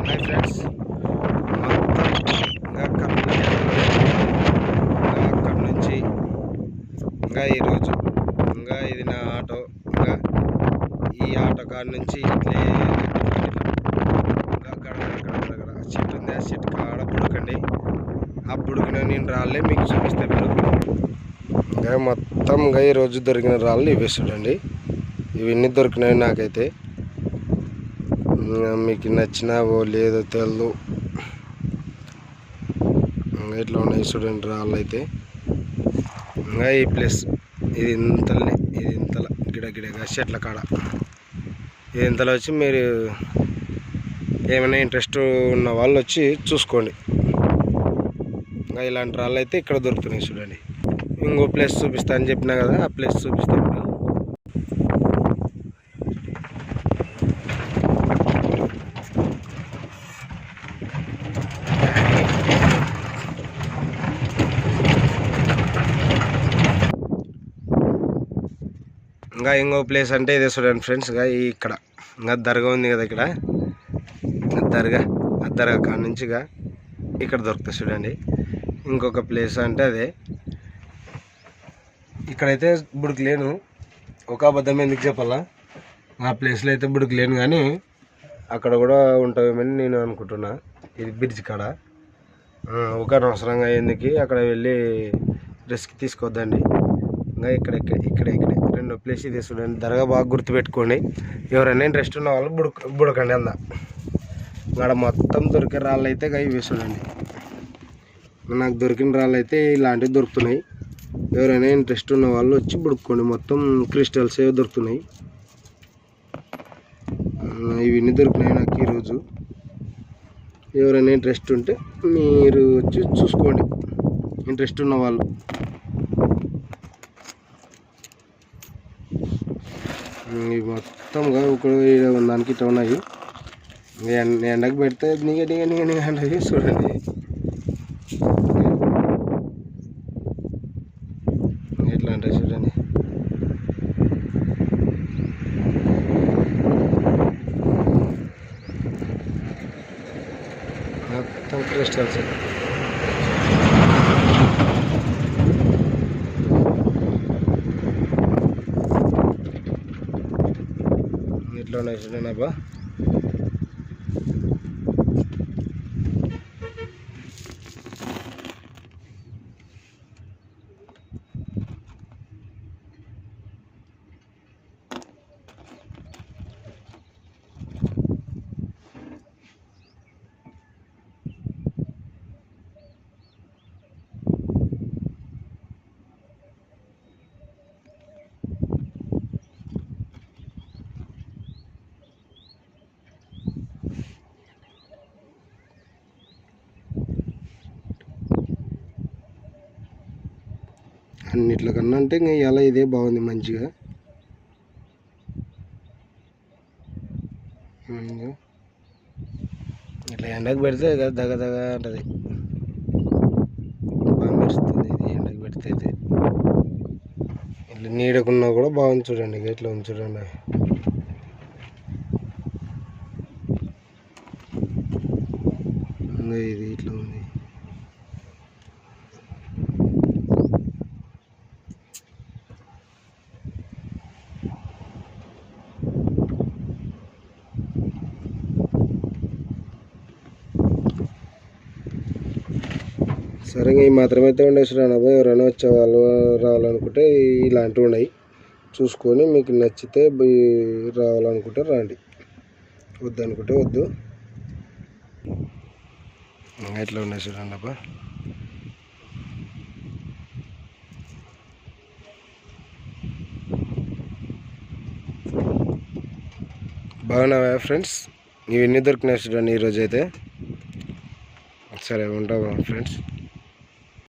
Hi friends, మొత్తం ఇంకా అక్కడి నుంచి ఇంకా ఈరోజు ఇంకా ఇది నా ఆటో. ఇంకా ఈ ఆటో కాడ నుంచి ఇట్లే ఇంకా గడగడ చెట్టు ఉంది. ఆ చెట్టు కాడ బుడకండి. ఆ బుడికిన నేను రాళ్ళే మీకు చూపిస్తాను. ఇంకా మొత్తం ఇంకా ఈరోజు దొరికిన రాళ్ళు ఇవి చూడండి. ఇవన్నీ దొరికినాయి నాకైతే. మీకు నచ్చినావో లేదో తెలియదు. ఇట్లా ఉన్నాయి చూడండి రాళ్ళు అయితే. ఇంకా ఈ ప్లేస్ ఇది ఇంతల గిడగిడగా చెట్ల కాడ ఇది ఇంతలో వచ్చి మీరు ఏమైనా ఇంట్రెస్ట్ ఉన్న వాళ్ళు వచ్చి చూసుకోండి. ఇంకా ఇలాంటి రాళ్ళు అయితే ఇక్కడ దొరుకుతున్నాయి చూడండి. ఇంకో ప్లేస్ చూపిస్తా అని చెప్పినా కదా, ఆ ప్లేస్ చూపిస్తాను. ఇంకా ఇంకో ప్లేస్ అంటే ఇదే చూడండి ఫ్రెండ్స్. ఇంకా ఇక్కడ ఇంకా దర్గా ఉంది కదా, ఇక్కడ దర్గా కాడ నుంచి ఇక్కడ దొరుకుతుంది చూడండి. ఇంకొక ప్లేస్ అంటే అదే. ఇక్కడైతే బుడికి లేను, ఒక అబద్ధం ఎందుకు చెప్పాలా. ఆ ప్లేస్లో అయితే బుడికి లేను, కానీ అక్కడ కూడా ఉంటామని నేను అనుకుంటున్నా. ఇది బ్రిడ్జ్ కాడ ఒక అనవసరంగా ఎందుకు అక్కడ వెళ్ళి రిస్క్ తీసుకోవద్దండి. ఇంకా ఇక్కడ రెండో ప్లేస్ ఇది చూడండి. దర్గా బాగా గుర్తుపెట్టుకోండి. ఎవరైనా ఇంట్రెస్ట్ ఉన్న వాళ్ళు బుడకండి అందా. ఇక్కడ మొత్తం దొరికే రాళ్ళు అయితే ఇవి చూడండి. నాకు దొరికిన రాళ్ళు అయితే ఇలాంటివి దొరుకుతున్నాయి. ఎవరైనా ఇంట్రెస్ట్ ఉన్న వాళ్ళు వచ్చి బుడుక్కోండి. మొత్తం క్రిస్టల్స్ ఏవో దొరుకుతున్నాయి. ఇవన్నీ దొరికినాయి నాకు ఈరోజు. ఎవరైనా ఇంట్రెస్ట్ ఉంటే మీరు వచ్చి చూసుకోండి, ఇంట్రెస్ట్ ఉన్న వాళ్ళు. ఇవి మొత్తంగా ఒక దానికి ఇట్లా ఉన్నాయి. ఎండకు పెడితే నిగ చూడండి. ఎట్లా అంటే చూడండి. మొత్తం క్రిస్టల్స్. ఇట్లా ఉన్నాయి చూడండి అబ్బా. అన్నిట్లో కన్నా అంటే ఇంకా ఇలా ఇదే బాగుంది మంచిగా. ఇట్లా ఎండకు పెడితే దగ అంటది, బాగా మెరుస్తుంది. ఇది ఎండకు పెడితే అయితే ఇట్లా నీడకున్నా కూడా బాగుంది చూడండి. ఇట్లా ఉంది చూడండి. ఇది ఇట్లా ఉంది. సరే, ఈ మాత్రమైతే ఉండేసాను. ఎవరైనా వచ్చే వాళ్ళు రావాలనుకుంటే ఇలాంటివి ఉన్నాయి, చూసుకొని మీకు నచ్చితే రావాలనుకుంటే రండి, వద్దనుకుంటే వద్దు. ఇట్లా ఉన్నాయి చూడండి అబ్బా. బాగున్నావా ఫ్రెండ్స్? ఇవన్నీ దొరికినాయి చూడండి ఈరోజు అయితే. సరే, ఉంటావా ఫ్రెండ్స్?